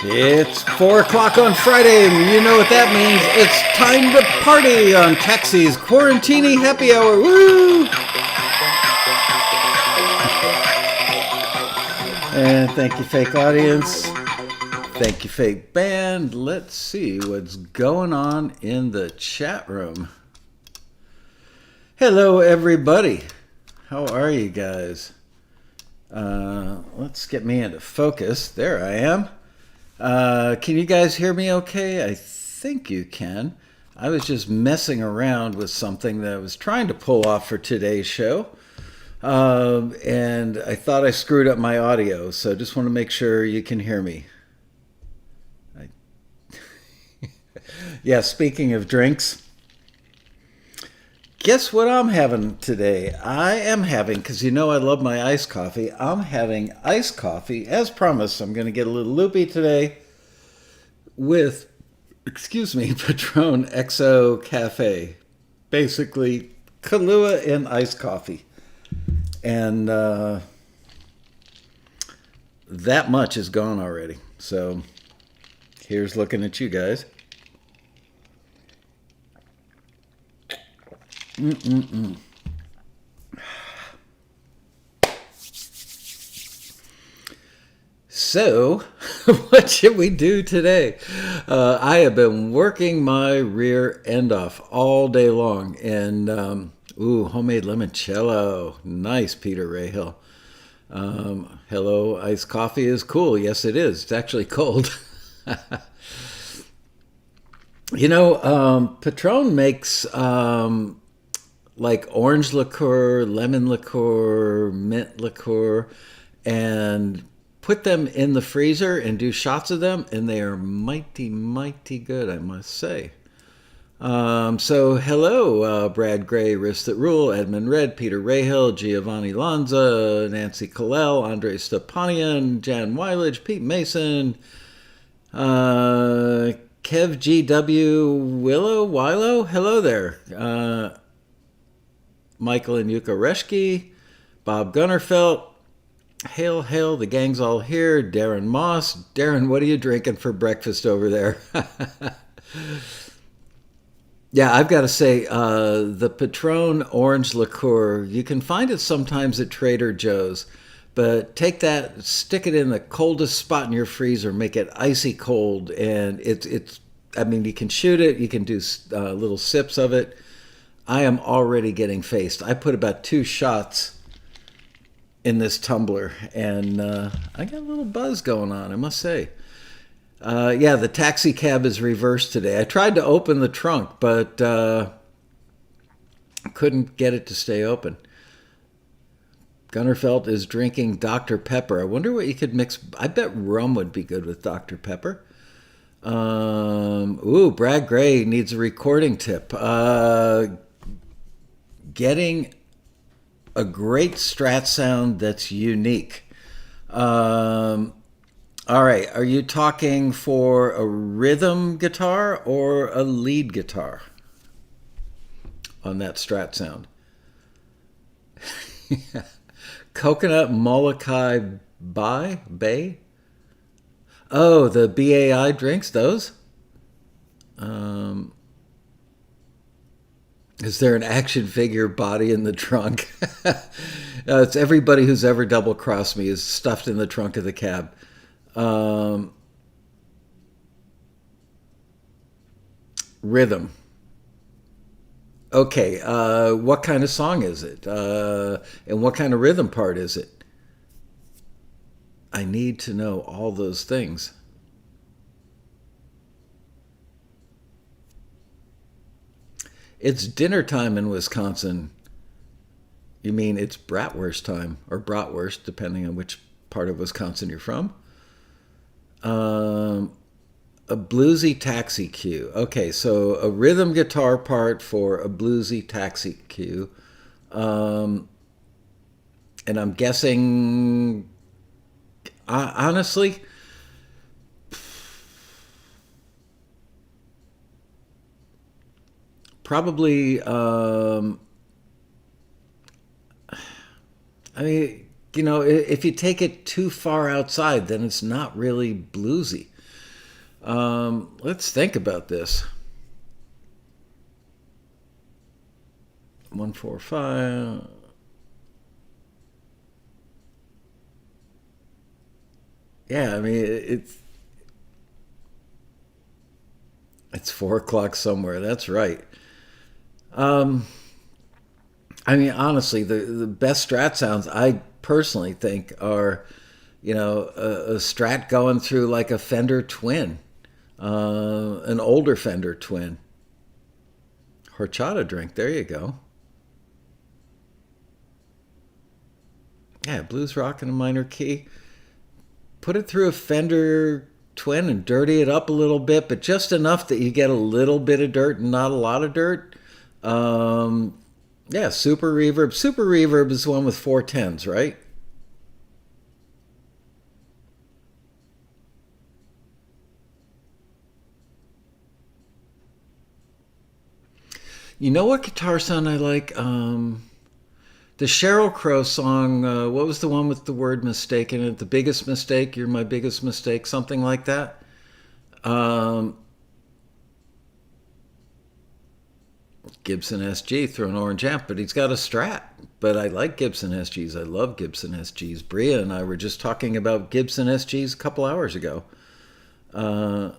It's 4 o'clock on Friday, and you know what that means. It's time to party on Taxi's Quarantini Happy Hour. Woo! And thank you, fake audience. Thank you, fake band. Let's see what's going on in the chat room. Hello, everybody. How are you guys? Let's get me into focus. There I am. Can you guys hear me okay? I think you can. I was just messing around with something that I was trying to pull off for today's show. And I thought I screwed up my audio, so just want to make sure you can hear me. Yeah, speaking of drinks, guess what I'm having today? I am having, because you know I love my iced coffee, I'm having iced coffee. As promised, I'm going to get a little loopy today with, Patron XO Cafe. Basically, Kahlua and iced coffee. And that much is gone already. So here's looking at you guys. So, what should we do today? I have been working my rear end off all day long. And, homemade limoncello. Nice, Peter Rahill. Hello, iced coffee is cool. Yes, it is. It's actually cold. Patron makes like orange liqueur, lemon liqueur, mint liqueur, and put them in the freezer and do shots of them, and they are mighty, mighty good, I must say. So hello, Brad Gray, Wrist That Rule, Edmund Red, Peter Rahill, Giovanni Lanza, Nancy Kalel, Andre Stepanian, Jan Weilage, Pete Mason, Kev GW, Willow, hello there. Michael and Yuka Reschke, Bob Gunnerfelt, hail, the gang's all here. Darren Moss. Darren, what are you drinking for breakfast over there? Yeah, I've got to say, the Patron orange liqueur, you can find it sometimes at Trader Joe's, but take that, stick it in the coldest spot in your freezer, make it icy cold, and you can shoot it, you can do little sips of it. I am already getting faced. I put about 2 shots in this tumbler, and I got a little buzz going on, I must say. The taxi cab is reversed today. I tried to open the trunk, but couldn't get it to stay open. Gunnerfelt is drinking Dr. Pepper. I wonder what you could mix. I bet rum would be good with Dr. Pepper. Brad Gray needs a recording tip. Getting a great Strat sound that's unique. All right, are you talking for a rhythm guitar or a lead guitar on that Strat sound? Coconut Molokai Bay? Oh, the BAI drinks, those? Is there an action figure body in the trunk? It's everybody who's ever double-crossed me is stuffed in the trunk of the cab. Rhythm. Okay, what kind of song is it? And what kind of rhythm part is it? I need to know all those things. It's dinner time in Wisconsin. You mean it's bratwurst time, or bratwurst, depending on which part of Wisconsin you're from. A bluesy taxi cue. Okay, so a rhythm guitar part for a bluesy taxi cue. And I'm guessing, honestly, probably, if you take it too far outside, then it's not really bluesy. Let's think about this. 145. Yeah, I mean it's 4 o'clock somewhere. That's right. Um, I mean, honestly, the best Strat sounds I personally think are, a Strat going through like a Fender Twin, an older Fender Twin. Horchata drink. There you go. Yeah, blues rock in a minor key. Put it through a Fender Twin and dirty it up a little bit, but just enough that you get a little bit of dirt and not a lot of dirt. Um, yeah, super reverb. Super reverb is the one with 410s, right? You know what guitar sound I like? The Sheryl Crow song. What was the one with the word mistake in it? The biggest mistake. You're my biggest mistake. Something like that. Um, Gibson SG through an orange amp, but he's got a Strat. But I like Gibson SGs. I love Gibson SGs. Bria and I were just talking about Gibson SGs a couple hours ago. Uh,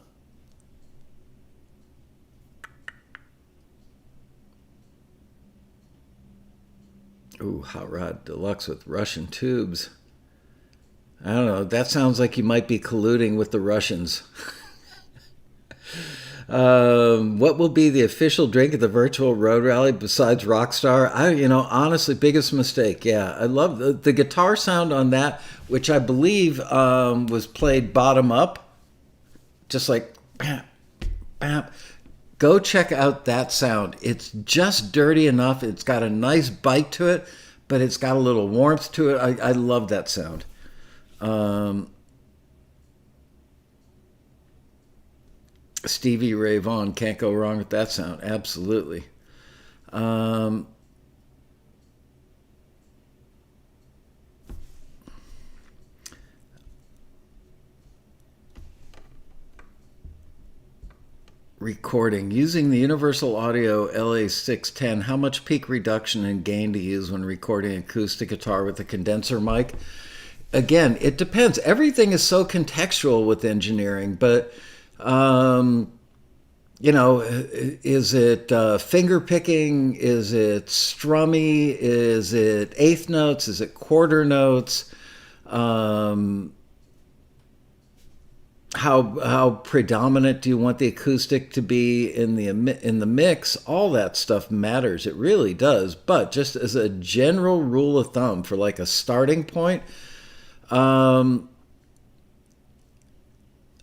Ooh, Hot Rod Deluxe with Russian tubes. I don't know. That sounds like you might be colluding with the Russians. What will be the official drink at the virtual road rally besides Rockstar? Honestly, biggest mistake. Yeah, I love the guitar sound on that, which I believe was played bottom up, just like bam, bam. Go check out that sound. It's just dirty enough. It's got a nice bite to it, but it's got a little warmth to it. I love that sound. Um, Stevie Ray Vaughan, can't go wrong with that sound. Absolutely. Um, Recording. Using the Universal Audio LA610, how much peak reduction and gain to use when recording acoustic guitar with a condenser mic? Again, it depends. Everything is so contextual with engineering, but um, is it finger picking? Is it strummy? Is it eighth notes? Is it quarter notes? Um, how predominant do you want the acoustic to be in the mix? All that stuff matters. It really does. But just as a general rule of thumb for like a starting point, um,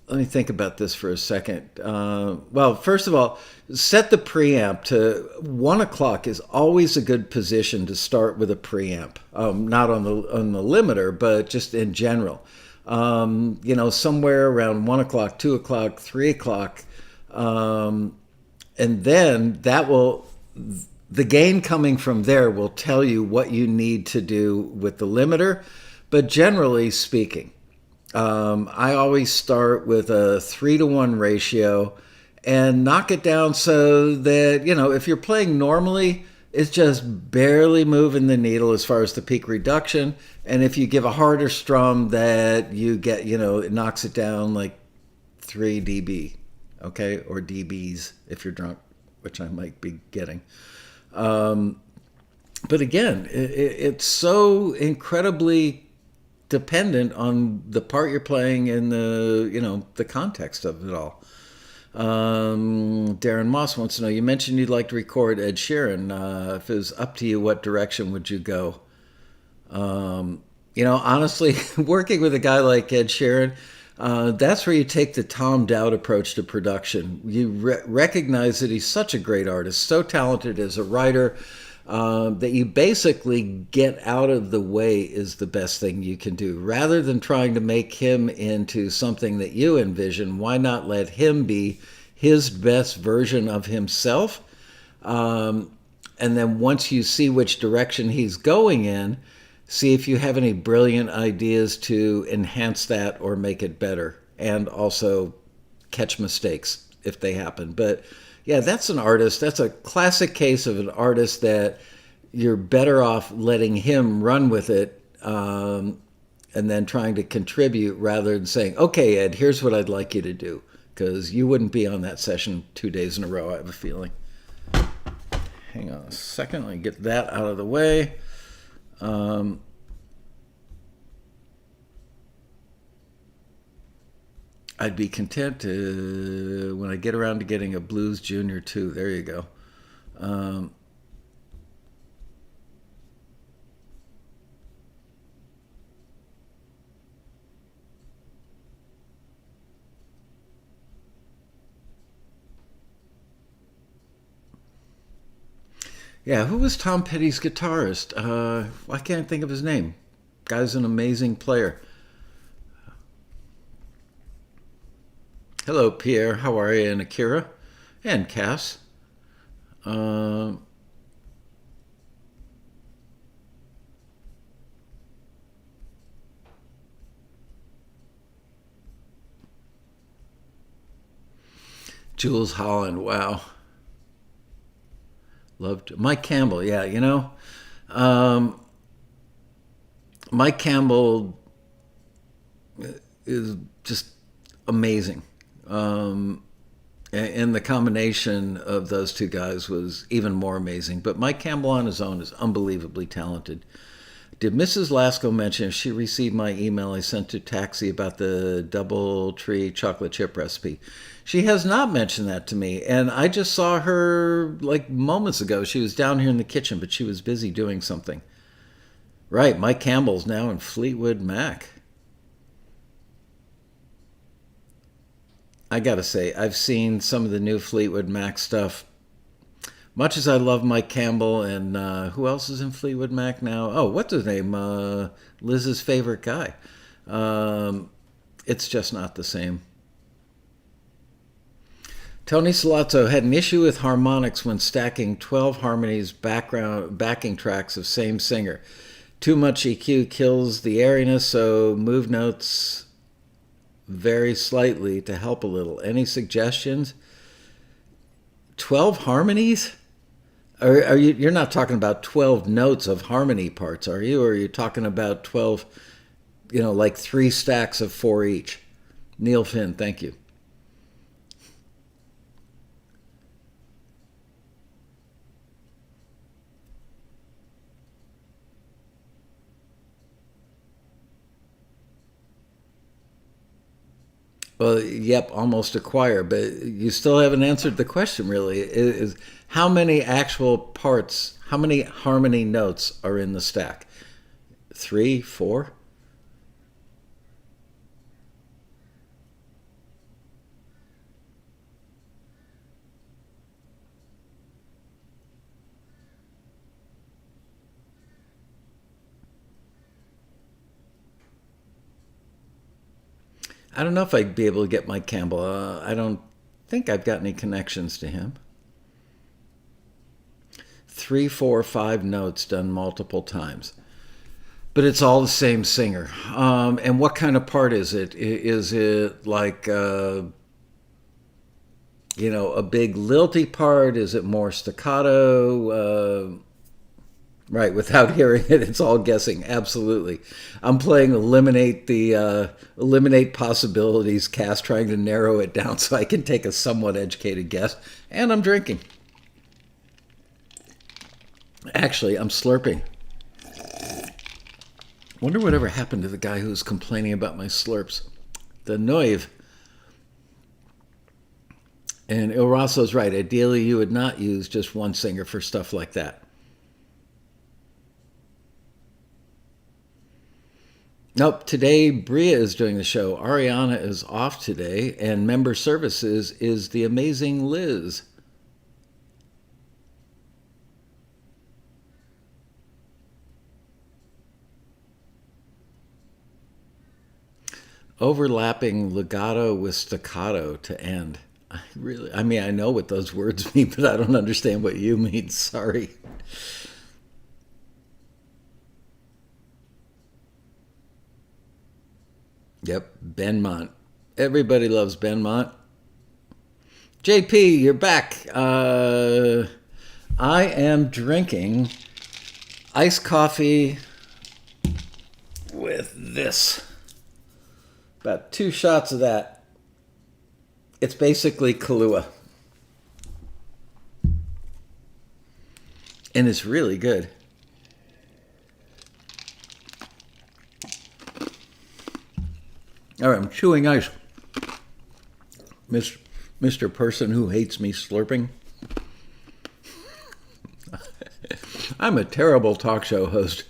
let me think about this for a second. Well, first of all, set the preamp to 1 o'clock is always a good position to start with a preamp. Not on the limiter, but just in general. Somewhere around 1 o'clock, 2 o'clock, 3 o'clock, and then the gain coming from there will tell you what you need to do with the limiter. But generally speaking, I always start with a 3-to-1 ratio and knock it down so that, if you're playing normally, it's just barely moving the needle as far as the peak reduction. And if you give a harder strum, that you get, it knocks it down like 3 dB, okay? Or dBs if you're drunk, which I might be getting. Um, but again, it's so incredibly dependent on the part you're playing and the context of it all. Darren Moss wants to know, you mentioned you'd like to record Ed Sheeran. If it was up to you, what direction would you go? Honestly, working with a guy like Ed Sheeran, that's where you take the Tom Dowd approach to production. You recognize that he's such a great artist, so talented as a writer, that you basically get out of the way is the best thing you can do. Rather than trying to make him into something that you envision, why not let him be his best version of himself? And then once you see which direction he's going in, see if you have any brilliant ideas to enhance that or make it better. And also catch mistakes if they happen. But yeah, that's an artist. That's a classic case of an artist that you're better off letting him run with it, and then trying to contribute rather than saying, okay, Ed, here's what I'd like you to do. Because you wouldn't be on that session 2 days in a row, I have a feeling. Hang on a second. Let me get that out of the way. I'd be content to, when I get around to getting a Blues Junior 2. There you go. Yeah, who was Tom Petty's guitarist? I can't think of his name. Guy's an amazing player. Hello, Pierre. How are you? And Akira. And Cass. Um, Jules Holland. Wow. Loved Mike Campbell. Yeah, um, Mike Campbell is just amazing. Um, and the combination of those two guys was even more amazing. But Mike Campbell on his own is unbelievably talented. Did Mrs. Lasco mention if she received my email I sent to Taxi about the double tree chocolate chip recipe? She has not mentioned that to me, and I just saw her like moments ago. She was down here in the kitchen, but she was busy doing something. Right, Mike Campbell's now in Fleetwood Mac. I gotta say, I've seen some of the new Fleetwood Mac stuff. Much as I love Mike Campbell, and who else is in Fleetwood Mac now? Oh, what's his name? Liz's favorite guy. Um, it's just not the same. Tony Salazzo had an issue with harmonics when stacking 12 harmonies background backing tracks of same singer. Too much EQ kills the airiness, so move notes vary slightly to help a little. Any suggestions? 12 harmonies? Are you? You're not talking about 12 notes of harmony parts, are you? Or are you talking about 12? Like three stacks of four each. Neil Finn, thank you. Well, yep, almost a choir, but you still haven't answered the question. Really, is how many actual parts? How many harmony notes are in the stack? Three, four? I don't know if I'd be able to get Mike Campbell. I don't think I've got any connections to him. Three, four, five notes done multiple times. But it's all the same singer. And what kind of part is it? Is it like, a big lilty part? Is it more staccato? Right, without hearing it, it's all guessing. Absolutely, I'm playing eliminate possibilities cast, trying to narrow it down so I can take a somewhat educated guess. And I'm drinking. Actually, I'm slurping. Wonder whatever happened to the guy who was complaining about my slurps. The Noive. And Il Rosso's right. Ideally, you would not use just one singer for stuff like that. Nope, today Bria is doing the show. Ariana is off today, and member services is the amazing Liz. Overlapping legato with staccato to end. I know what those words mean, but I don't understand what you mean. Sorry. Yep, Benmont. Everybody loves Benmont. JP, you're back. I am drinking iced coffee with this. About 2 shots of that. It's basically Kahlua. And it's really good. All right, I'm chewing ice. Mr. Person who hates me slurping. I'm a terrible talk show host.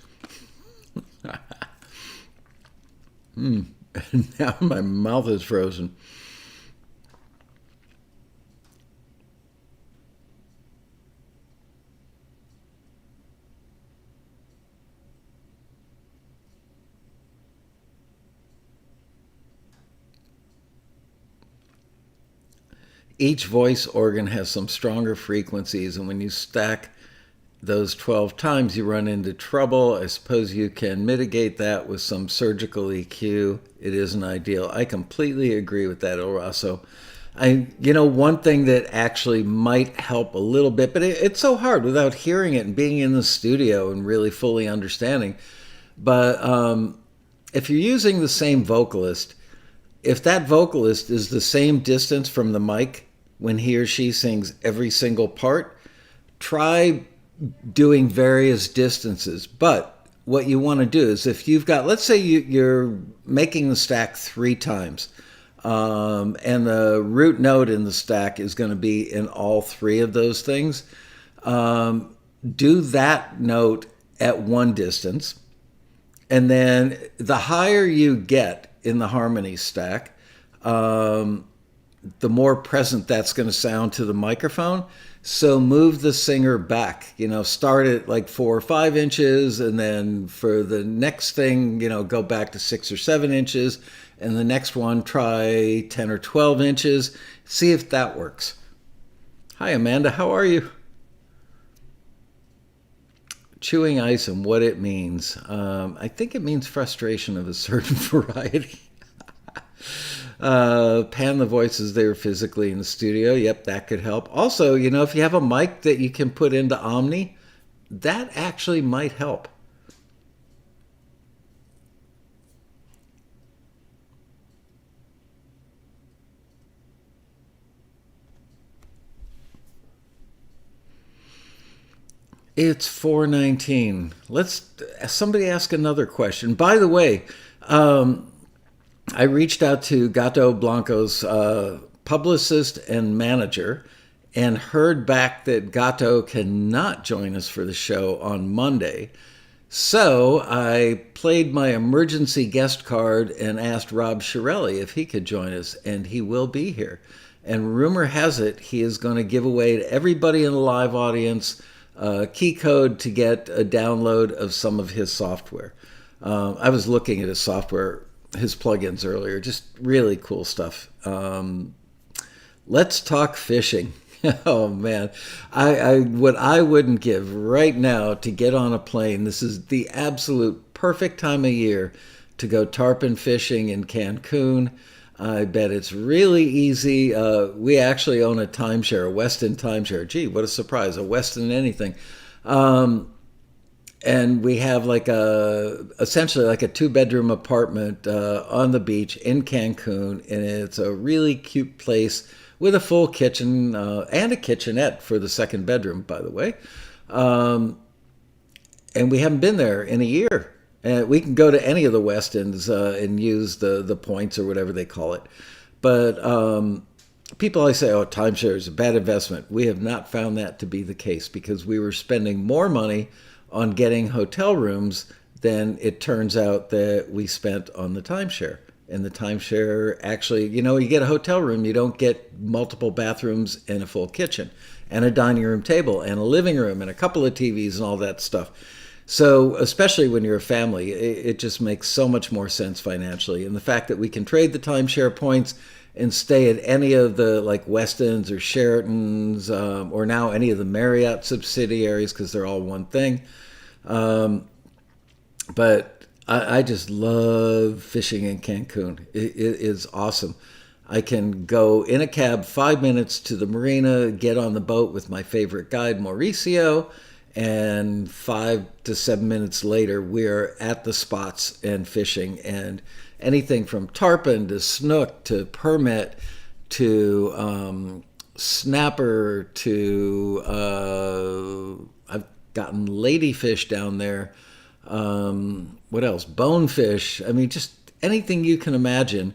Now my mouth is frozen. Each voice organ has some stronger frequencies, and when you stack those 12 times, you run into trouble. I suppose you can mitigate that with some surgical EQ. It isn't ideal. I completely agree with that, El Raso. One thing that actually might help a little bit, but it's so hard without hearing it and being in the studio and really fully understanding. But if you're using the same vocalist, if that vocalist is the same distance from the mic when he or she sings every single part, try doing various distances. But what you want to do is if you've got, let's say you're making the stack 3 times, and the root note in the stack is going to be in all 3 of those things, do that note at one distance. And then the higher you get in the harmony stack, the more present that's going to sound to the microphone. So move the singer back, start at like 4 or 5 inches, and then for the next thing, go back to 6 or 7 inches, and the next one try 10 or 12 inches. See if that works. Hi, Amanda, how are you? Chewing ice and what it means. I think it means frustration of a certain variety. Pan the voices there physically in the studio. Yep, that could help. Also, if you have a mic that you can put into Omni, that actually might help. It's 4:19. Let's somebody ask another question. By the way, I reached out to Gato Blanco's publicist and manager and heard back that Gato cannot join us for the show on Monday. So I played my emergency guest card and asked Rob Shirelli if he could join us, and he will be here. And rumor has it he is going to give away to everybody in the live audience a key code to get a download of some of his software. I was looking at his software, his plugins earlier, just really cool stuff. Let's talk fishing. Oh man, what I wouldn't give right now to get on a plane. This is the absolute perfect time of year to go tarpon fishing in Cancun. I bet it's really easy. We actually own a timeshare, a Westin timeshare. Gee, what a surprise, a Westin anything. And we have essentially like a 2-bedroom apartment on the beach in Cancun, and it's a really cute place with a full kitchen and a kitchenette for the second bedroom, by the way. And we haven't been there in a year. And we can go to any of the Westins and use the points or whatever they call it. But people always say, timeshare is a bad investment. We have not found that to be the case because we were spending more money on getting hotel rooms than it turns out that we spent on the timeshare. And the timeshare actually, you get a hotel room, you don't get multiple bathrooms and a full kitchen and a dining room table and a living room and a couple of TVs and all that stuff. So especially when you're a family, it just makes so much more sense financially. And the fact that we can trade the timeshare points and stay at any of the Westins or Sheratons or now any of the Marriott subsidiaries because they're all one thing. But I just love fishing in Cancun. It is awesome. I can go in a cab 5 minutes to the marina, get on the boat with my favorite guide, Mauricio, and 5 to 7 minutes later, we're at the spots and fishing. And anything from tarpon to snook to permit to snapper to I've gotten ladyfish down there. What else? Bonefish. I mean, just anything you can imagine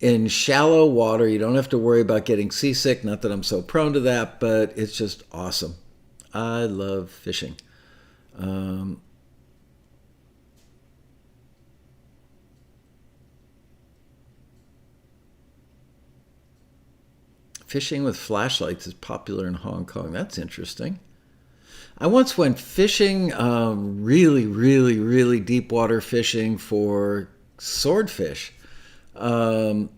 in shallow water. You don't have to worry about getting seasick. Not that I'm so prone to that, but it's just awesome. I love fishing. Um, Fishing with flashlights is popular in Hong Kong. That's interesting. I once went fishing, really, really, really deep water fishing for swordfish. Um,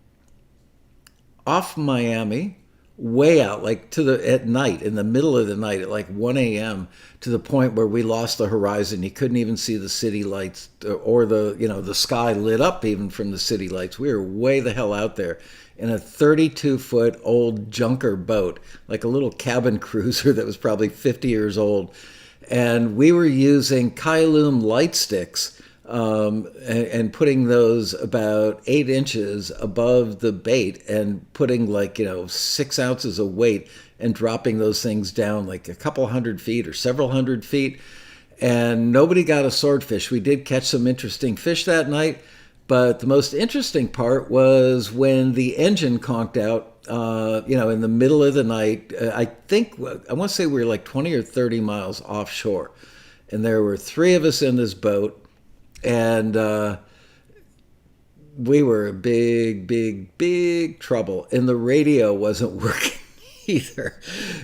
Off Miami, way out, like to the at night, in the middle of the night, at like 1 a.m., to the point where we lost the horizon. You couldn't even see the city lights or the sky lit up even from the city lights. We were way the hell out there in a 32-foot old junker boat, like a little cabin cruiser that was probably 50 years old. And we were using Kylum light sticks, and putting those about 8 inches above the bait and putting, like, 6 ounces of weight and dropping those things down like a couple hundred feet or several hundred feet. And nobody got a swordfish. We did catch some interesting fish that night, but the most interesting part was when the engine conked out, in the middle of the night. I want to say we were like 20 or 30 miles offshore. And there were three of us in this boat. And we were in big, big, big trouble. And the radio wasn't working either.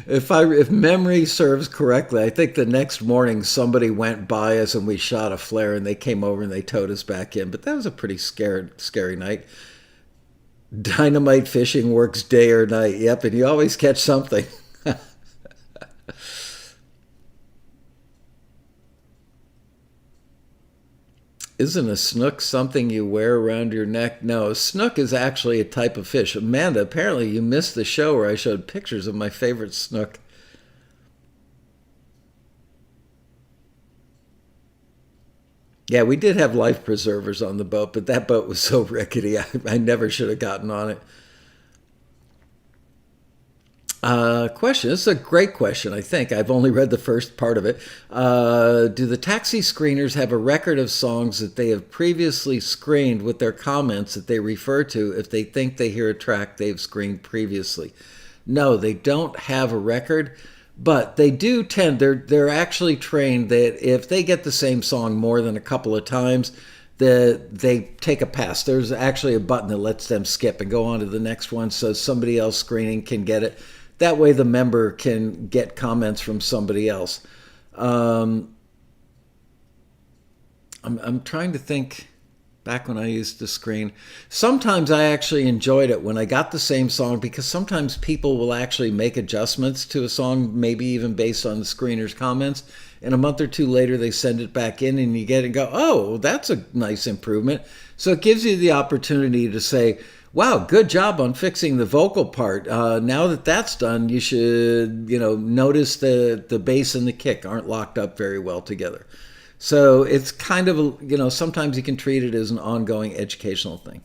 If memory serves correctly, I think the next morning somebody went by us and we shot a flare and they came over and they towed us back in. But that was a pretty scary night. Dynamite fishing works day or night. Yep, and you always catch something. Isn't a snook something you wear around your neck? No, a snook is actually a type of fish. Amanda, apparently you missed the show where I showed pictures of my favorite snook. Yeah, we did have life preservers on the boat, but that boat was so rickety, I never should have gotten on it. Question. This is a great question, I think. I've only read the first part of it. Do the taxi screeners have a record of songs that they have previously screened with their comments that they refer to if they think they hear a track they've screened previously? No, they don't have a record, but they do tend, they're actually trained that if they get the same song more than a couple of times, that they take a pass. There's actually a button that lets them skip and go on to the next one so somebody else screening can get it. That way the member can get comments from somebody else. Um, I'm trying to think back when I used to screen. Sometimes I actually enjoyed it when I got the same song because sometimes people will actually make adjustments to a song, maybe even based on the screener's comments. And a month or two later, they send it back in and you get it and go, oh, that's a nice improvement. So it gives you the opportunity to say, wow, good job on fixing the vocal part. Now that that's done, you should, notice the bass and the kick aren't locked up very well together. So it's kind of, sometimes you can treat it as an ongoing educational thing.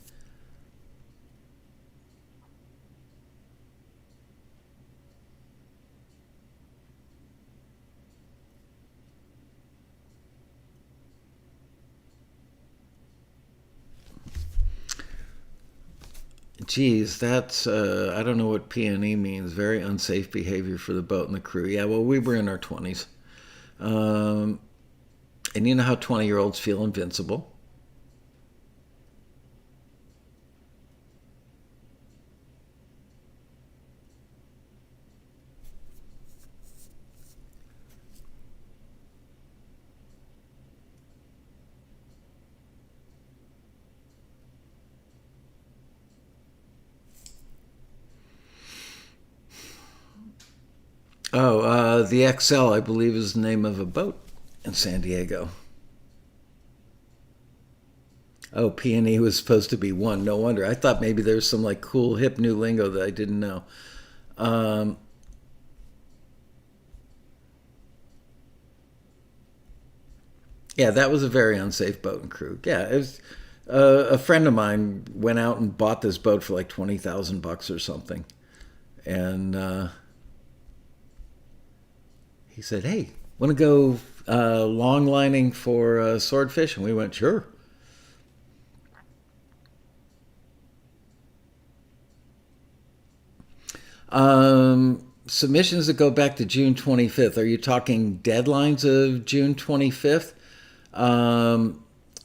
Geez, that's, I don't know what P&E means. Very unsafe behavior for the boat and the crew. Yeah, well, we were in our 20s. Um, and you know how 20-year-olds feel invincible. Oh, the XL, I believe, is the name of a boat in San Diego. Oh, P&E was supposed to be one. No wonder. I thought maybe there's some like cool hip new lingo that I didn't know. Um, yeah, that was a very unsafe boat and crew. Yeah, it was. A friend of mine went out and bought this boat for like $20,000 or something, and he said, "Hey, want to go long lining for swordfish?" And we went, "Sure." Submissions that go back to June 25th. Are you talking deadlines of June 25th?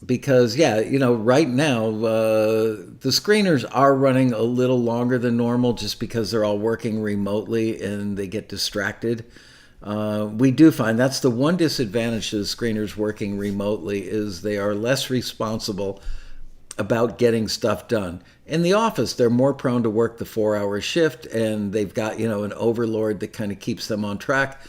Because, yeah, right now, the screeners are running a little longer than normal just because they're all working remotely and they get distracted. We do find that's the one disadvantage to the screeners working remotely is they are less responsible about getting stuff done. In the office, they're more prone to work the 4-hour shift, and they've got an overlord that kind of keeps them on track.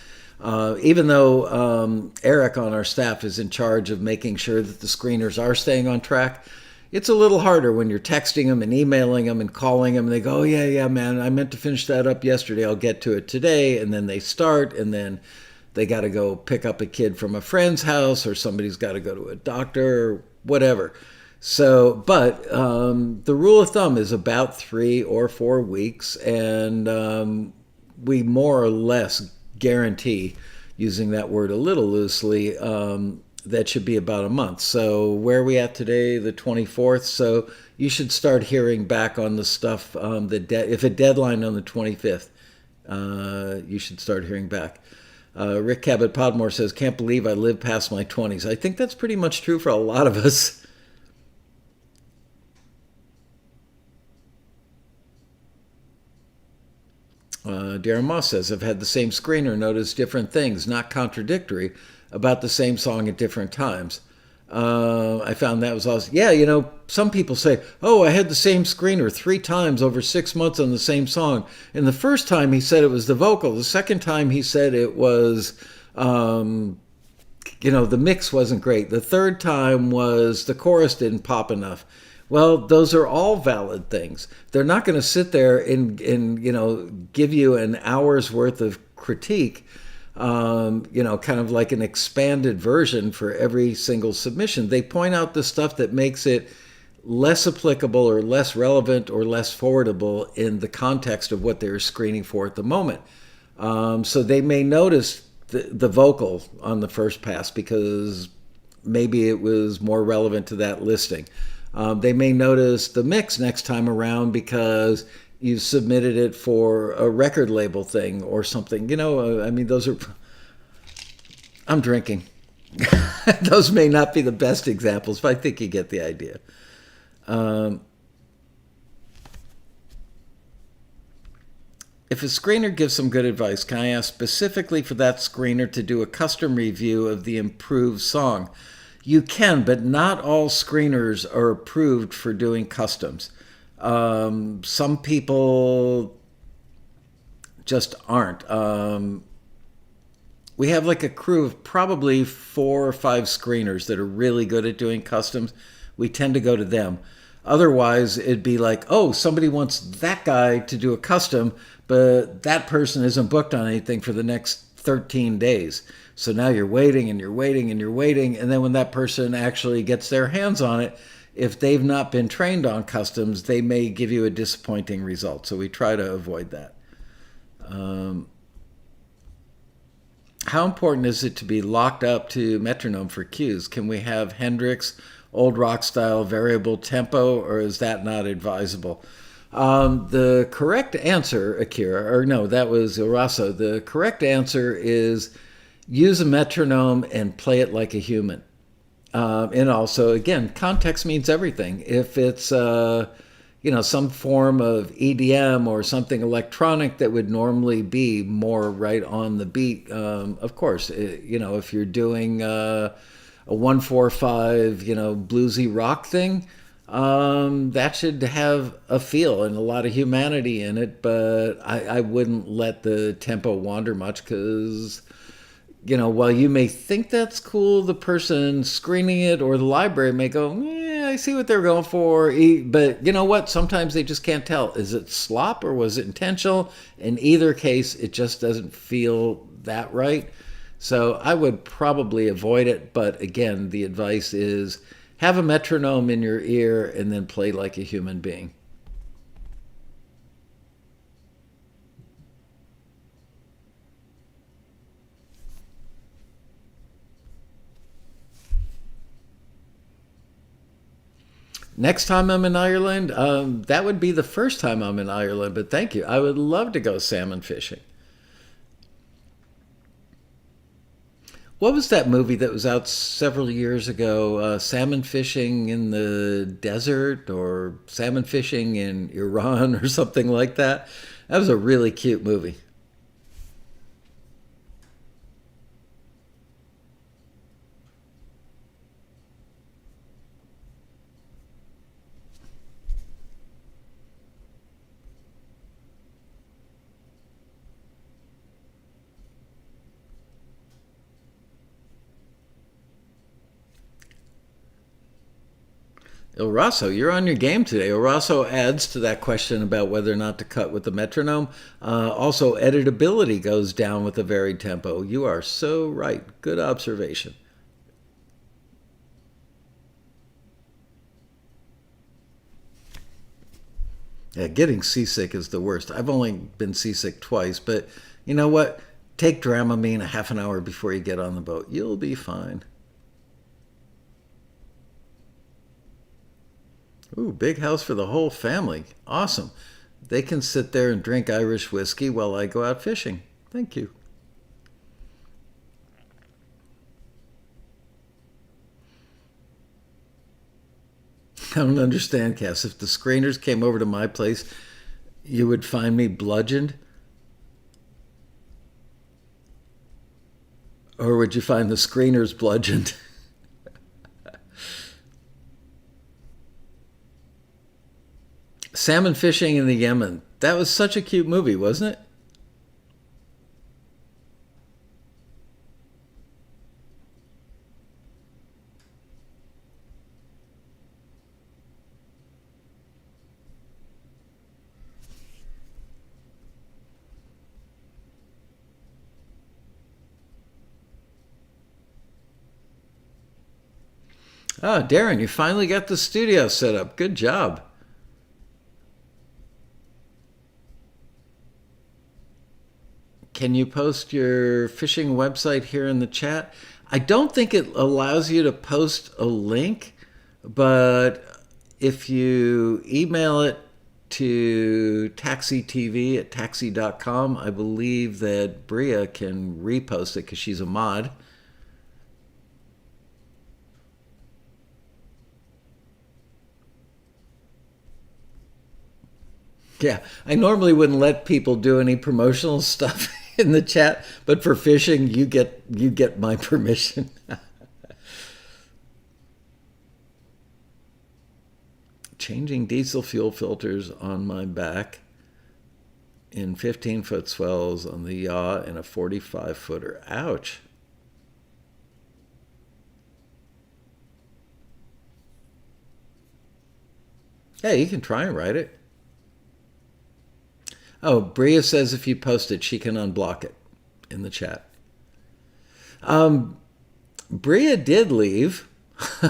Even though Eric on our staff is in charge of making sure that the screeners are staying on track, it's a little harder when you're texting them and emailing them and calling them. And they go, "Oh yeah, yeah, man, I meant to finish that up yesterday. I'll get to it today." And then they start, and then they got to go pick up a kid from a friend's house, or somebody's got to go to a doctor, or whatever. So, but the rule of thumb is about 3 or 4 weeks, and we more or less guarantee, using that word a little loosely, that should be about a month. So, where are we at today? The 24th. So, you should start hearing back on the stuff. If a deadline on the 25th, you should start hearing back. Rick Cabot Podmore says, "Can't believe I lived past my 20s." I think that's pretty much true for a lot of us. Darren Moss says, "I've had the same screener notice different things, not contradictory, about the same song at different times." I found that was awesome. Yeah, some people say, "Oh, I had the same screener 3 times over 6 months on the same song." And the first time he said it was the vocal. The second time he said it was, the mix wasn't great. The third time was the chorus didn't pop enough. Well, those are all valid things. They're not going to sit there and give you an hour's worth of critique, kind of like an expanded version for every single submission. They point out the stuff that makes it less applicable or less relevant or less forwardable in the context of what they're screening for at the moment. So they may notice the vocal on the first pass because maybe it was more relevant to that listing. They may notice the mix next time around because you submitted it for a record label thing or something. Those are... I'm drinking. Those may not be the best examples, but I think you get the idea. If a screener gives some good advice, can I ask specifically for that screener to do a custom review of the improved song? You can, but not all screeners are approved for doing customs. Some people just aren't. We have like a crew of probably 4 or 5 screeners that are really good at doing customs. We tend to go to them. Otherwise, it'd be like, oh, somebody wants that guy to do a custom, but that person isn't booked on anything for the next 13 days. So now you're waiting and you're waiting and you're waiting. And then when that person actually gets their hands on it, if they've not been trained on customs, they may give you a disappointing result. So we try to avoid that. How important is it to be locked up to metronome for cues? Can we have Hendrix, old rock style, variable tempo, or is that not advisable? The correct answer, Akira, or no, that was Uraso. The correct answer is use a metronome and play it like a human. And also, again, context means everything. If it's, some form of EDM or something electronic that would normally be more right on the beat, of course, if you're doing a 1-4-5, bluesy rock thing, that should have a feel and a lot of humanity in it, but I wouldn't let the tempo wander much because while you may think that's cool, the person screening it or the library may go, yeah, I see what they're going for. But you know what? Sometimes they just can't tell. Is it slop or was it intentional? In either case, it just doesn't feel that right. So I would probably avoid it. But again, the advice is have a metronome in your ear and then play like a human being. Next time I'm in Ireland, that would be the first time I'm in Ireland, but thank you. I would love to go salmon fishing. What was that movie that was out several years ago? Salmon fishing in the desert or salmon fishing in Iran or something like that? That was a really cute movie. El Rosso, you're on your game today. El Rosso adds to that question about whether or not to cut with the metronome. Also, editability goes down with a varied tempo. You are so right. Good observation. Yeah, getting seasick is the worst. I've only been seasick twice, but you know what? Take Dramamine a half an hour before you get on the boat. You'll be fine. Ooh, big house for the whole family. Awesome. They can sit there and drink Irish whiskey while I go out fishing. Thank you. I don't understand, Cass. If the screeners came over to my place, you would find me bludgeoned, or would you find the screeners bludgeoned? Salmon fishing in the Yemen. That was such a cute movie, wasn't it? Oh, Darren, you finally got the studio set up. Good job. Can you post your fishing website here in the chat? I don't think it allows you to post a link, but if you email it to taxitv at taxi.com, I believe that Bria can repost it because she's a mod. Yeah, I normally wouldn't let people do any promotional stuff in the chat, but for fishing, you get my permission. Changing diesel fuel filters on my back in 15-foot swells on the yacht in a 45-footer. Ouch. Yeah, you can try and write it. Oh, Bria says if you post it, she can unblock it in the chat. Bria did leave.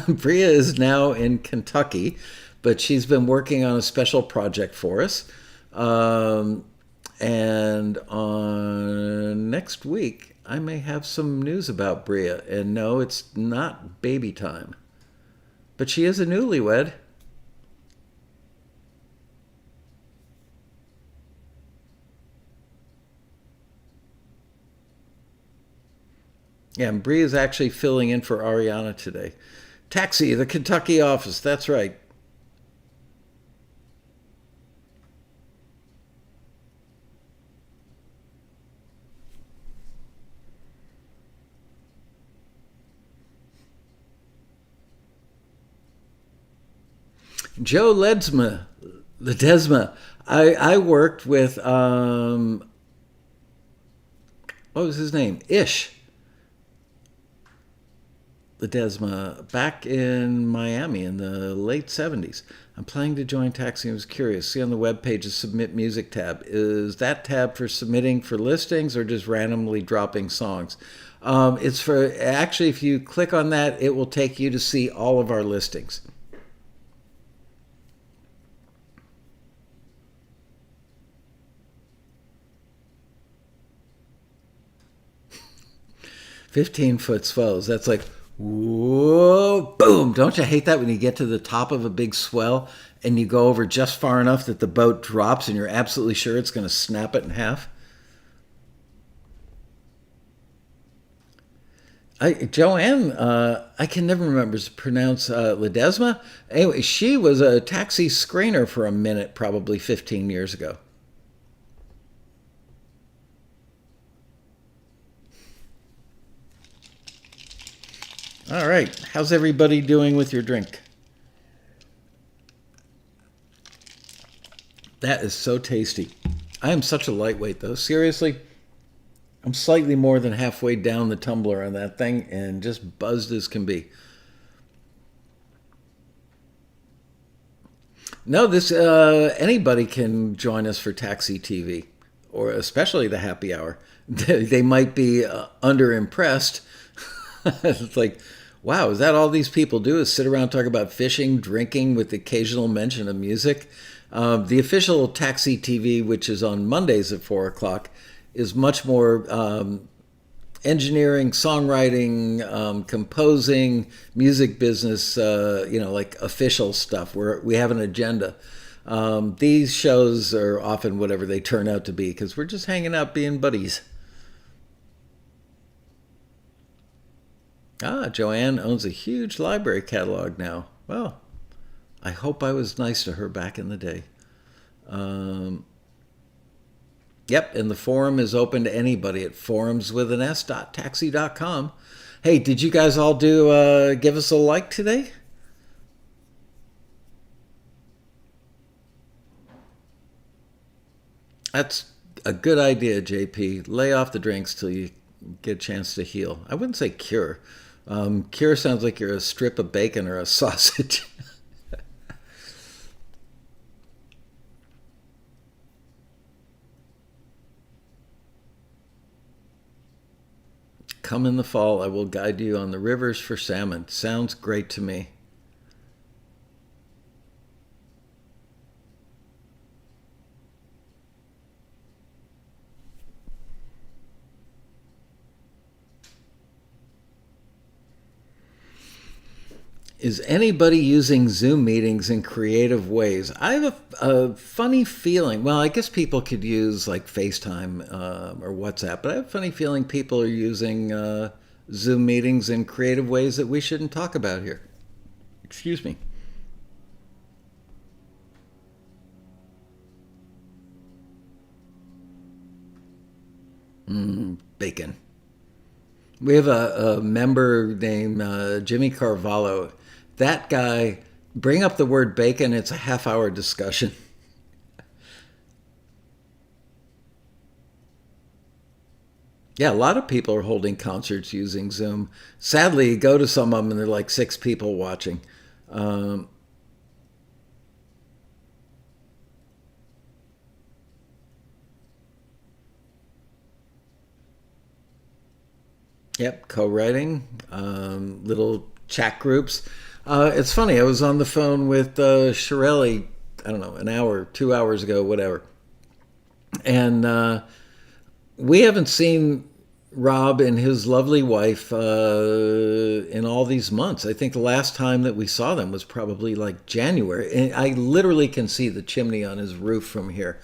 Bria is now in Kentucky, but she's been working on a special project for us. And on next week, I may have some news about Bria. And no, it's not baby time. But she is a newlywed. Yeah, and Bree is actually filling in for Ariana today. Taxi, the Kentucky office. That's right. Joe Ledesma. I worked with what was his name? Ish. Ledesma, back in Miami in the late 70s. I'm planning to join Taxi. I was curious. See on the web page a Submit Music tab. Is that tab for submitting for listings or just randomly dropping songs? It's for, actually, if you click on that, it will take you to see all of our listings. "15-foot swells." That's like, whoa, boom. Don't you hate that when you get to the top of a big swell and you go over just far enough that the boat drops and you're absolutely sure it's going to snap it in half? Joanne, I can never remember to pronounce Ledesma. Anyway, she was a taxi screener for a minute, probably 15 years ago. All right. How's everybody doing with your drink? That is so tasty. I am such a lightweight, though. Seriously, I'm slightly more than halfway down the tumbler on that thing and just buzzed as can be. No, this anybody can join us for Taxi TV, or especially the happy hour. They might be underimpressed. It's like, wow, is that all these people do is sit around talk about fishing, drinking, with occasional mention of music? The official Taxi TV, which is on Mondays at 4 o'clock, is much more engineering, songwriting, composing, music business, like official stuff where we have an agenda. These shows are often whatever they turn out to be because we're just hanging out being buddies. Joanne owns a huge library catalog now. Well, I hope I was nice to her back in the day. Um, Yep, and the forum is open to anybody at forumswithans.taxi.com. Hey, did you guys all do give us a like today? That's a good idea, JP. Lay off the drinks till you get a chance to heal. I wouldn't say cure. Cure sounds like you're a strip of bacon or a sausage. Come in the fall, I will guide you on the rivers for salmon. Sounds great to me. Is anybody using Zoom meetings in creative ways? I have a funny feeling. Well, I guess people could use like FaceTime or WhatsApp, but I have a funny feeling people are using Zoom meetings in creative ways that we shouldn't talk about here. Excuse me. Bacon. We have a member named Jimmy Carvalho. That guy, bring up the word bacon, it's a half-hour discussion. Yeah, a lot of people are holding concerts using Zoom. Sadly, you go to some of them and there are like six people watching. Um, yep, co-writing, little chat groups. It's funny, I was on the phone with Shirelli, I don't know, an hour, 2 hours ago, whatever. And we haven't seen Rob and his lovely wife in all these months. I think the last time that we saw them was probably like January. And I literally can see the chimney on his roof from here.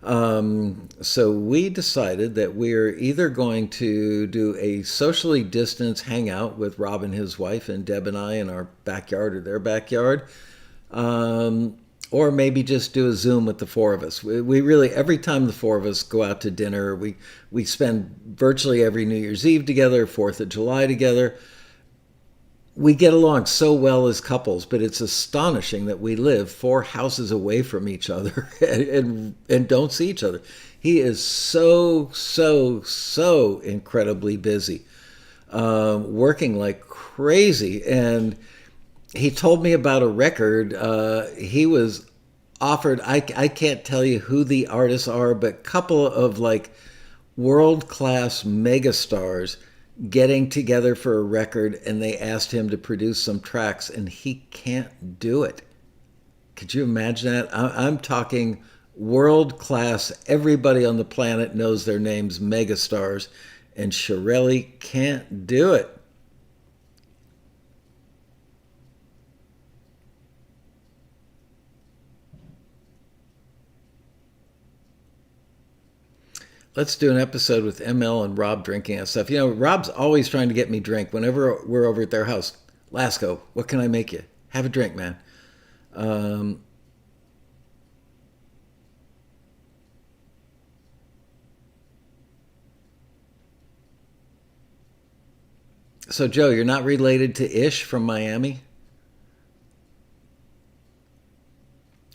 So we decided that we're either going to do a socially distanced hangout with Rob and his wife and Deb and I in our backyard or their backyard, or maybe just do a Zoom with the four of us. We really, every time the four of us go out to dinner, we spend virtually every New Year's Eve together, 4th of July together. We get along so well as couples, but it's astonishing that we live 4 houses away from each other and don't see each other. He is so incredibly busy. working like crazy. And he told me about a record. He was offered, I can't tell you who the artists are, but a couple of like world class megastars getting together for a record, and they asked him to produce some tracks, and he can't do it. Could you imagine that? I'm talking world class, everybody on the planet knows their names, megastars, and Shirelli can't do it. Let's do an episode with ML and Rob drinking and stuff. You know, Rob's always trying to get me drink whenever we're over at their house. Lasco, what can I make you? Have a drink, man. Um, so, Joe, you're not related to Ish from Miami?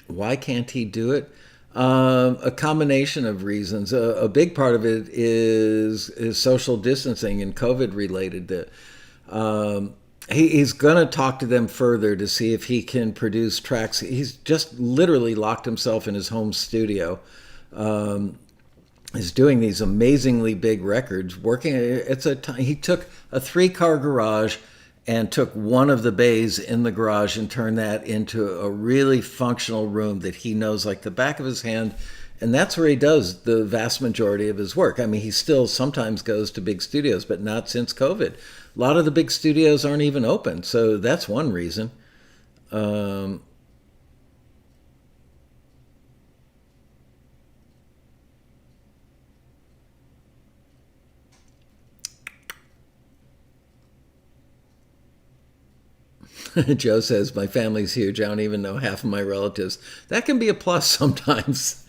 Why can't he do it? A combination of reasons. A big part of it is social distancing and COVID related. He's going to talk to them further to see if he can produce tracks. He's just literally locked himself in his home studio. Um, is doing these amazingly big records. Working, he took a 3-car garage and took one of the bays in the garage and turned that into a really functional room that he knows like the back of his hand. And that's where he does the vast majority of his work. I mean, he still sometimes goes to big studios, but not since COVID. A lot of the big studios aren't even open. So that's one reason. Um, Joe says, my family's huge. I don't even know half of my relatives. That can be a plus sometimes.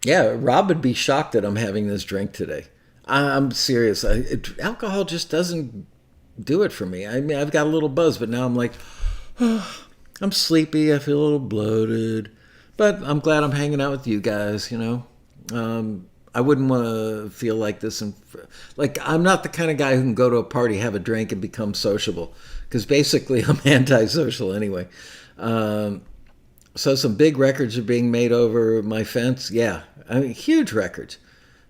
Yeah, Rob would be shocked that I'm having this drink today. I'm serious. Alcohol just doesn't do it for me. I mean, I've got a little buzz, but now I'm like, I'm sleepy. I feel a little bloated. But I'm glad I'm hanging out with you guys, you know. I wouldn't want to feel like this. Like, I'm not the kind of guy who can go to a party, have a drink, and become sociable. Because basically, I'm antisocial anyway. Um, so some big records are being made over my fence. Yeah, I mean, huge records.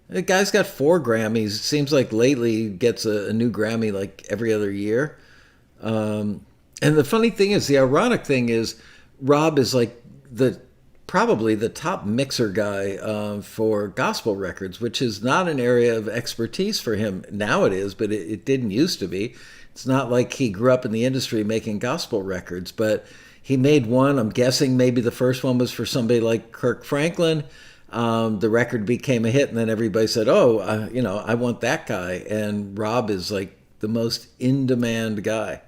The guy's got 4 Grammys. It seems like lately he gets a new Grammy like every other year. And the funny thing is, the ironic thing is, Rob is like the probably the top mixer guy for gospel records, which is not an area of expertise for him. Now it is, but it didn't used to be. It's not like he grew up in the industry making gospel records, but he made one. I'm guessing maybe the first one was for somebody like Kirk Franklin. The record became a hit, and then everybody said, "Oh, I want that guy." And Rob is like the most in-demand guy.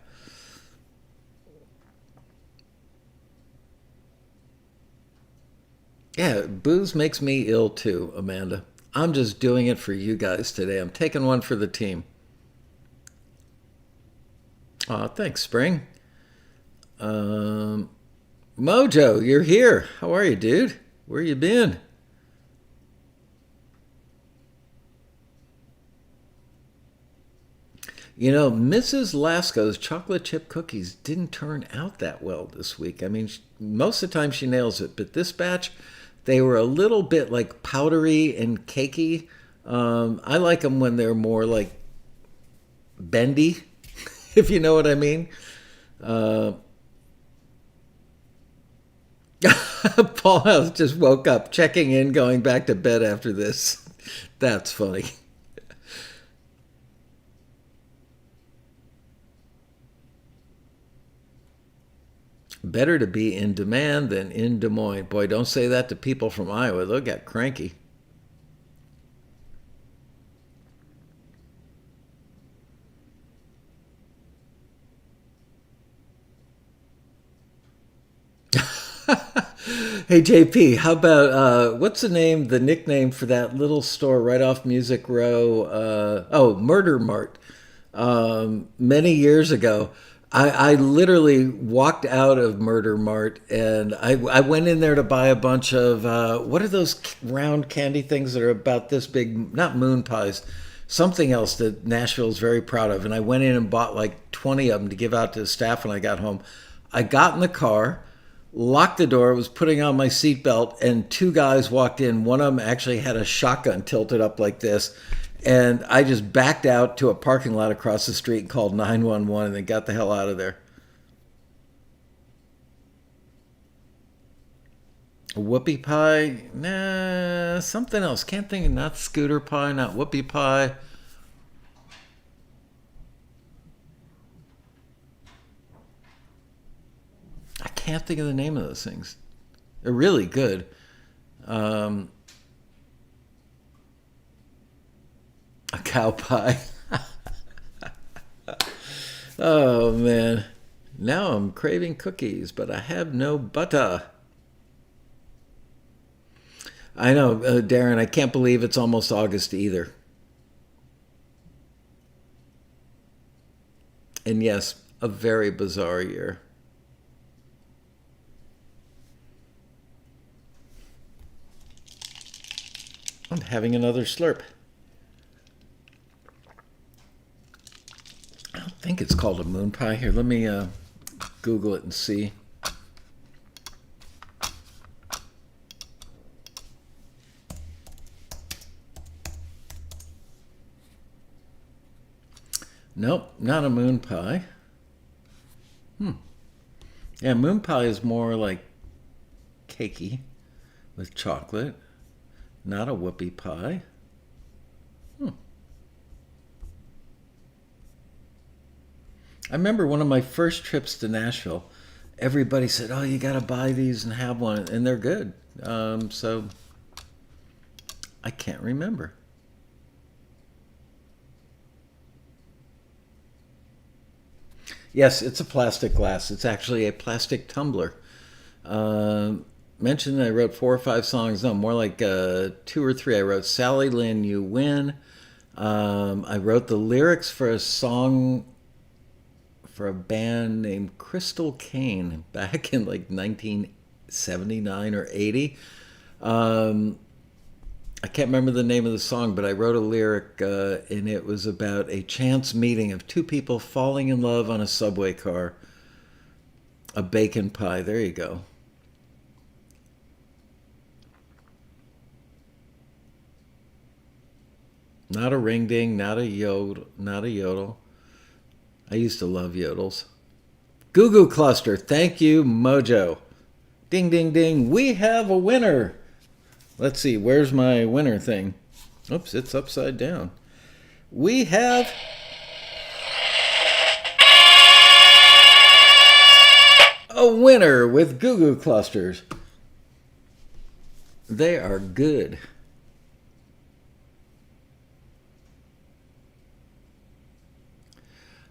Yeah, booze makes me ill too, Amanda. I'm just doing it for you guys today. I'm taking one for the team. Aw, thanks, Spring. Um, Mojo, you're here. How are you, dude? Where you been? You know, Mrs. Lasco's chocolate chip cookies didn't turn out that well this week. I mean, most of the time she nails it, but this batch, they were a little bit like powdery and cakey. I like them when they're more like bendy, if you know what I mean. Uh, Paul House just woke up, checking in, going back to bed after this. That's funny. Better to be in demand than in Des Moines. Boy, don't say that to people from Iowa. They'll get cranky. Hey, JP, how about what's the nickname for that little store right off Music Row? Oh, Murder Mart. Many years ago. I literally walked out of Murder Mart and I went in there to buy a bunch of what are those round candy things that are about this big? Not moon pies, something else that Nashville's very proud of. And I went in and bought like 20 of them to give out to the staff when I got home. I got in the car, locked the door, was putting on my seatbelt, and two guys walked in. One of them actually had a shotgun tilted up like this. And I just backed out to a parking lot across the street and called 911 and then got the hell out of there. Whoopie pie? Nah, something else. Can't think of, not scooter pie, not whoopie pie. I can't think of the name of those things. They're really good. Um, a cow pie. Oh man. Now I'm craving cookies, but I have no butter. I know, Darren, I can't believe it's almost August either. And yes, a very bizarre year. I'm having another slurp. I don't think it's called a moon pie. Here, let me Google it and see. Nope, not a moon pie. Yeah, moon pie is more like cakey with chocolate. Not a whoopie pie. I remember one of my first trips to Nashville. Everybody said, "Oh, you got to buy these and have one," and they're good. So I can't remember. Yes, it's a plastic glass. It's actually a plastic tumbler. Uh, Mentioned that I wrote 4 or 5 songs. No, more like two or three. I wrote "Sally Lynn, You Win." I wrote the lyrics for a song for a band named Crystal Kane back in like 1979 or 80. Um, I can't remember the name of the song, but I wrote a lyric and it was about a chance meeting of two people falling in love on a subway car. A bacon pie. There you go. Not a ring ding, not a yodel, not a yodel. I used to love yodels. Goo Goo Cluster. Thank you, Mojo. Ding, ding, ding. We have a winner. Let's see. Where's my winner thing? Oops, it's upside down. We have a winner with Goo Goo Clusters. They are good.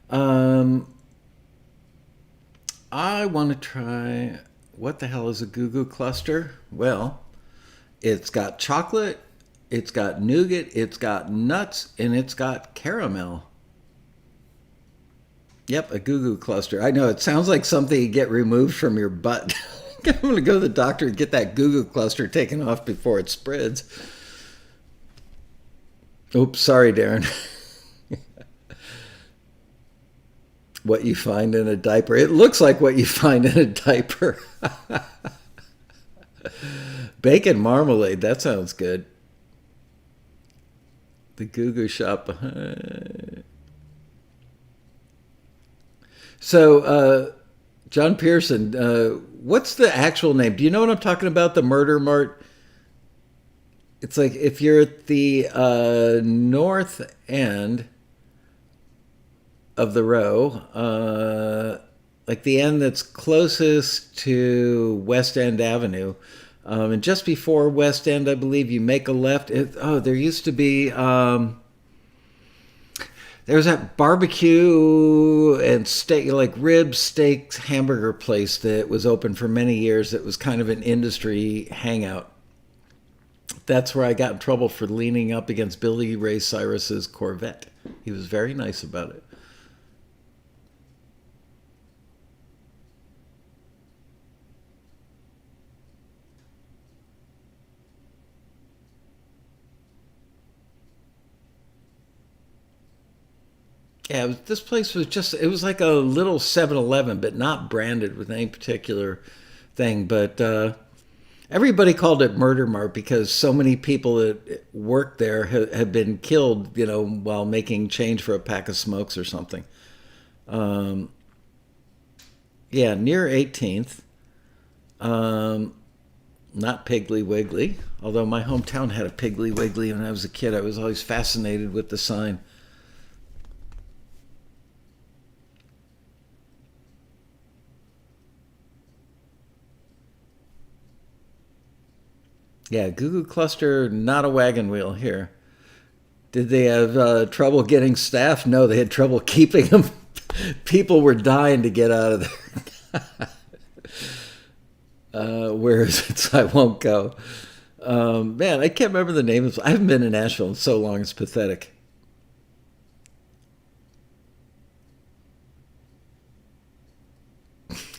Um, I want to try. What the hell is a Goo Goo Cluster? Well, it's got chocolate, it's got nougat, it's got nuts, and it's got caramel. Yep, a Goo Goo Cluster. I know it sounds like something you get removed from your butt. I'm going to go to the doctor and get that Goo Goo Cluster taken off before it spreads. Oops, sorry, Darren. What you find in a diaper. It looks like what you find in a diaper. Bacon marmalade. That sounds good. The Goo Goo Shop. So, John Pearson, what's the actual name? Do you know what I'm talking about? The Murder Mart? It's like if you're at the north end of the row, like the end that's closest to West End Avenue. And just before West End, I believe, you make a left. There used to be, there was that barbecue and steak, like ribs, steaks, hamburger place that was open for many years. That was kind of an industry hangout. That's where I got in trouble for leaning up against Billy Ray Cyrus's Corvette. He was very nice about it. Yeah, this place was just, it was like a little 7-Eleven, but not branded with any particular thing. But everybody called it Murder Mart because so many people that worked there had been killed, while making change for a pack of smokes or something. Um, yeah, near 18th. Um, Not Piggly Wiggly, although my hometown had a Piggly Wiggly when I was a kid. I was always fascinated with the sign. Yeah, Goo Goo Cluster, not a wagon wheel here. Did they have trouble getting staff? No, they had trouble keeping them. People were dying to get out of there. Where is it? So I won't go. Man, I can't remember the name of it. I haven't been to Nashville in so long, it's pathetic.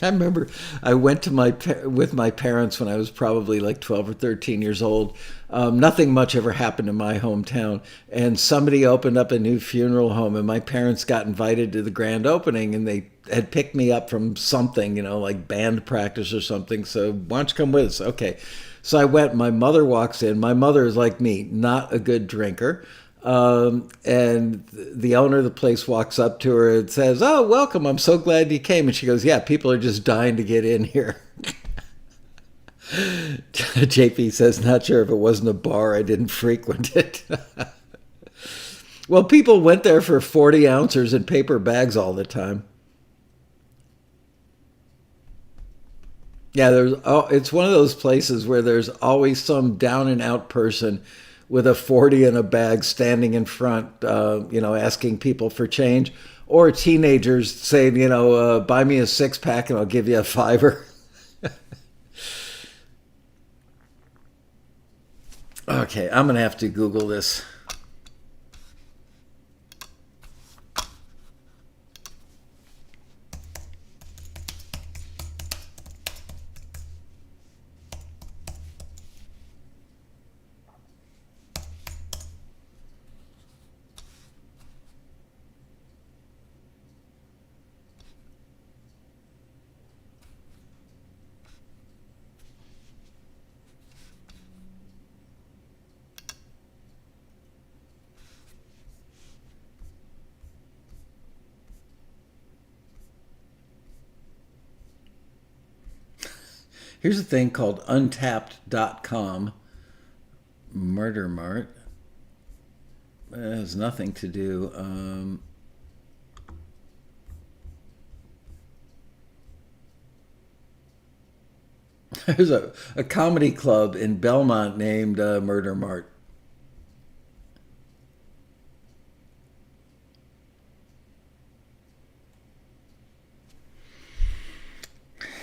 I remember I went to with my parents when I was probably like 12 or 13 years old. Nothing much ever happened in my hometown, and somebody opened up a new funeral home, and my parents got invited to the grand opening, and they had picked me up from something, like band practice or something. So why don't you come with us? Okay. So I went. My mother walks in. My mother is like me, not a good drinker. And the owner of the place walks up to her and says, "Oh, welcome. I'm so glad you came." And she goes, "Yeah, people are just dying to get in here." JP says, "Not sure if it wasn't a bar. I didn't frequent it." Well, people went there for 40 ounces in paper bags all the time. Yeah, it's one of those places where there's always some down and out person with a 40 in a bag standing in front, asking people for change, or teenagers saying, buy me a six pack and I'll give you a fiver. Okay, I'm going to have to Google this. Here's a thing called untapped.com, Murder Mart. It has nothing to do. There's a comedy club in Belmont named Murder Mart.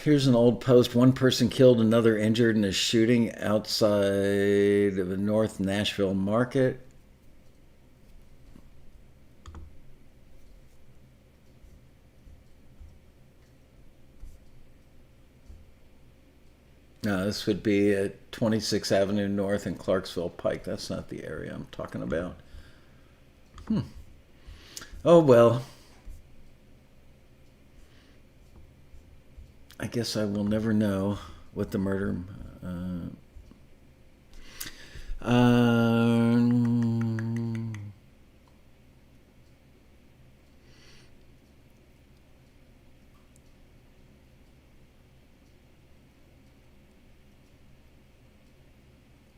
Here's an old post. One person killed, another injured in a shooting outside of a North Nashville market. This would be at 26th Avenue North and Clarksville Pike. That's not the area I'm talking about. Oh, well. I guess I will never know what the murder. Um,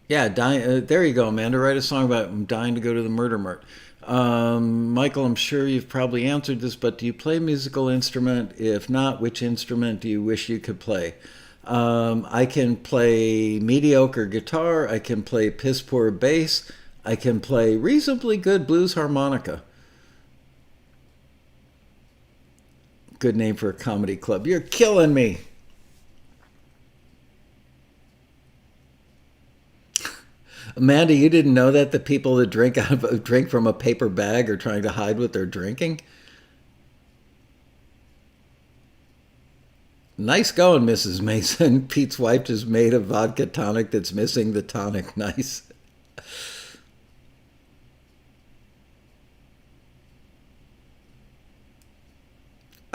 Yeah, there you go, Amanda. Write a song about I'm dying to go to the murder mart. Michael, I'm sure you've probably answered this, but do you play a musical instrument? If not, which instrument do you wish you could play? I can play mediocre guitar. I can play piss poor bass. I can play reasonably good blues harmonica. Good name for a comedy club. You're killing me. Amanda, you didn't know that the people that drink from a paper bag are trying to hide what they're drinking? Nice going, Mrs. Mason. Pete's wife just made a vodka tonic that's missing the tonic. Nice.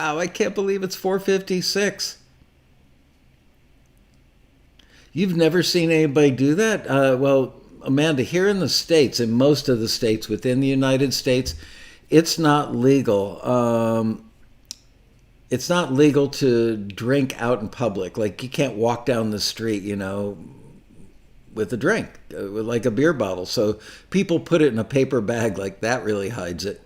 Wow, I can't believe it's 4:56. You've never seen anybody do that? Well, Amanda, here in the States, in most of the states within the United States, it's not legal. It's not legal to drink out in public. Like, you can't walk down the street, with a drink, with like a beer bottle. So people put it in a paper bag, like that really hides it.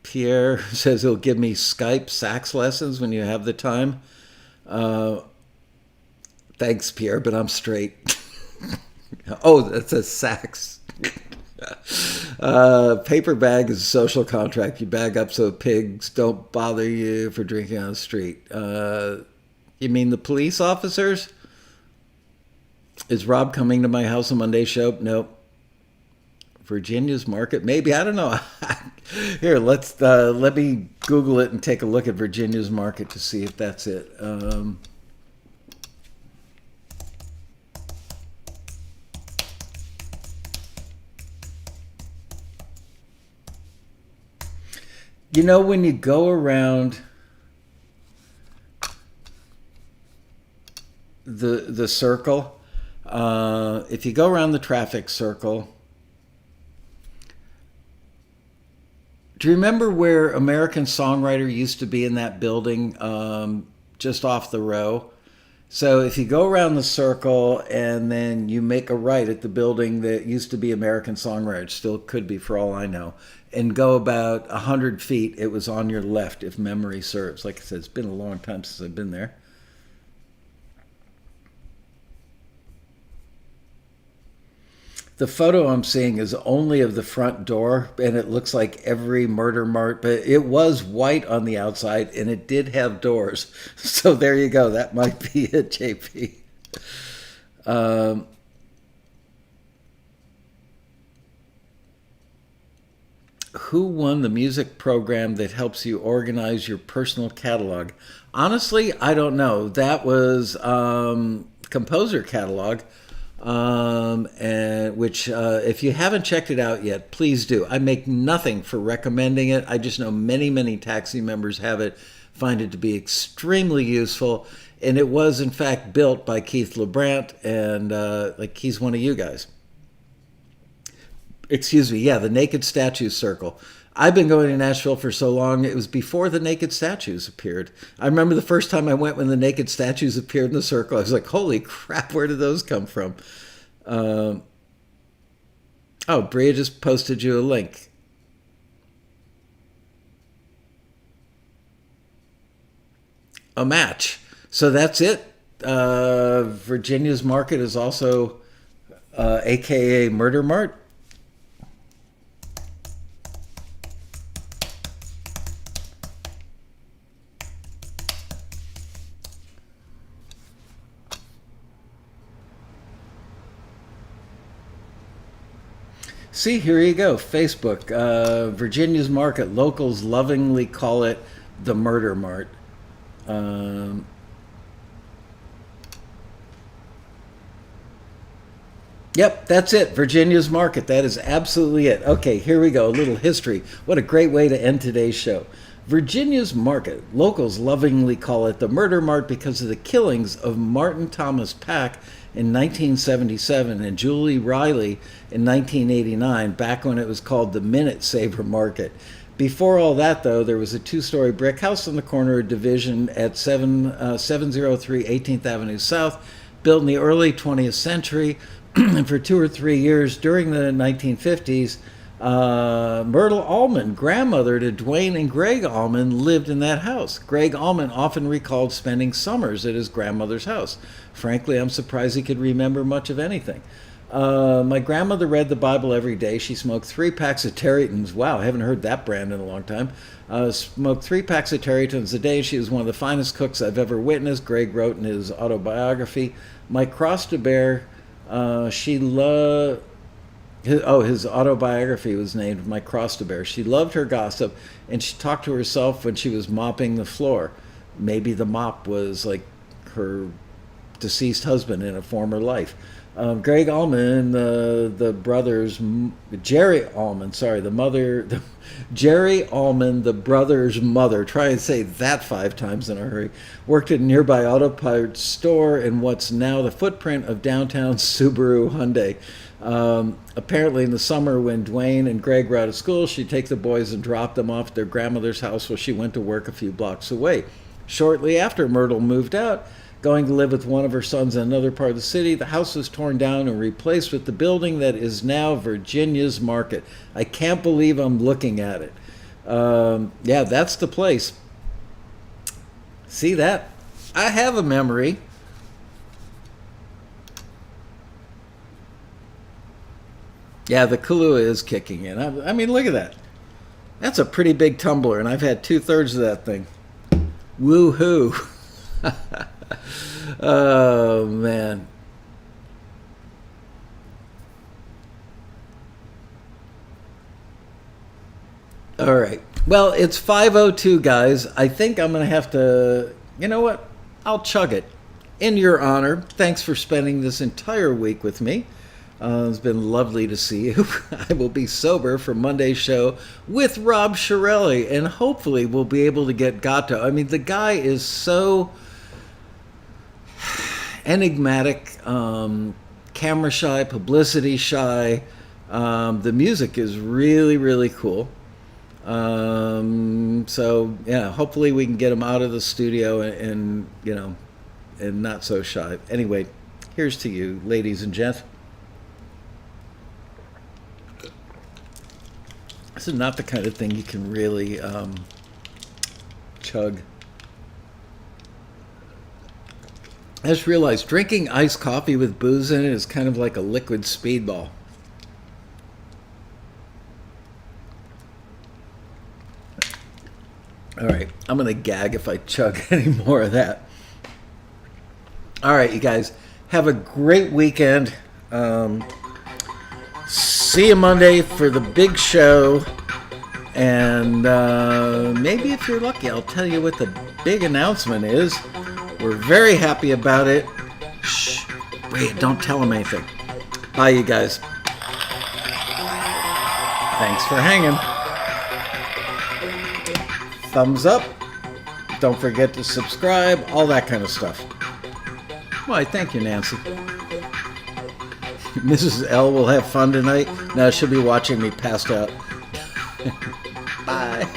Pierre says he'll give me Skype sax lessons when you have the time. Uh, Thanks, Pierre, but I'm straight. Oh, that's a sax. Paper bag is a social contract. You bag up so pigs don't bother you for drinking on the street. You mean the police officers? Is Rob coming to my house on Monday show? Nope. Virginia's market? Maybe. I don't know. Here, let me Google it and take a look at Virginia's market to see if that's it. When you go around the circle, if you go around the traffic circle, do you remember where American Songwriter used to be in that building, just off the row? So if you go around the circle and then you make a right at the building that used to be American Songwriter, still could be for all I know, and go about 100 feet, it was on your left, if memory serves. Like I said, it's been a long time since I've been there. The photo I'm seeing is only of the front door, and it looks like every murder mart, but it was white on the outside, and it did have doors. So there you go. That might be it, JP. Who won the music program that helps you organize your personal catalog? Honestly, I don't know. That was Composer Catalog. And which, if you haven't checked it out yet, please do. I make nothing for recommending it. I just know many taxi members have it, find it to be extremely useful, and it was in fact built by Keith LeBrant, and like he's one of you guys. Excuse me, yeah, the Naked Statues Circle. I've been going to Nashville for so long, it was before the Naked Statues appeared. I remember the first time I went when the Naked Statues appeared in the circle. I was like, holy crap, where did those come from? Oh, Bria just posted you a link. A match. So that's it. Virginia's Market is also AKA Murder Mart. See, here you go. Facebook. Virginia's Market. Locals lovingly call it the Murder Mart. Yep, that's it. Virginia's Market. That is absolutely it. Okay, here we go. A little history. What a great way to end today's show. Virginia's Market. Locals lovingly call it the Murder Mart because of the killings of Martin Thomas Pack in 1977 and Julie Riley in 1989, back when it was called the Minute Saver Market. Before all that, though, there was a two-story brick house on the corner of Division at 703 18th Avenue South, built in the early 20th century. And for 2 or 3 years during the 1950s, Myrtle Allman, grandmother to Dwayne and Greg Allman, lived in that house. Greg Allman often recalled spending summers at his grandmother's house. Frankly, I'm surprised he could remember much of anything. My grandmother read the Bible every day. She smoked 3 packs of Terrytons. Wow, I haven't heard that brand in a long time. Smoked 3 packs of Terrytons a day. She was one of the finest cooks I've ever witnessed, Greg wrote in his autobiography. My cross to bear, she loved... his autobiography was named My Cross to Bear. She loved her gossip, and she talked to herself when she was mopping the floor. Maybe the mop was like her deceased husband in a former life. Greg Allman, the brothers, Jerry Allman, sorry, the mother, Jerry Allman, the brother's mother, try and say that 5 times in a hurry, worked at a nearby auto parts store in what's now the footprint of downtown Subaru Hyundai. Apparently in the summer when Dwayne and Greg were out of school, she'd take the boys and drop them off at their grandmother's house while she went to work a few blocks away. Shortly after Myrtle moved out, going to live with one of her sons in another part of the city, the house was torn down and replaced with the building that is now Virginia's Market. I can't believe I'm looking at it. Yeah, that's the place. See that? I have a memory. Yeah, the Kahlua is kicking in. I mean, look at that. That's a pretty big tumbler, and I've had 2/3 of that thing. Woo-hoo. Oh, man. All right. Well, it's 5:02, guys. I think I'm going to have to, you know what? I'll chug it. In your honor, thanks for spending this entire week with me. It's been lovely to see you. I will be sober for Monday's show with Rob Shirelli, and hopefully we'll be able to get Gato. I mean, the guy is so enigmatic, camera shy, publicity shy. The music is really, really cool. So yeah, hopefully we can get him out of the studio and you know, and not so shy. Anyway, here's to you, ladies and gents. This is not the kind of thing you can really chug. I just realized drinking iced coffee with booze in it is kind of like a liquid speedball. All right, I'm going to gag if I chug any more of that. All right, you guys, have a great weekend. See you Monday for the big show. And maybe if you're lucky, I'll tell you what the big announcement is. We're very happy about it. Shh. Wait, don't tell them anything. Bye, you guys. Thanks for hanging. Thumbs up. Don't forget to subscribe. All that kind of stuff. Why, thank you, Nancy. Mrs. L will have fun tonight. Now she'll be watching me passed out. Bye.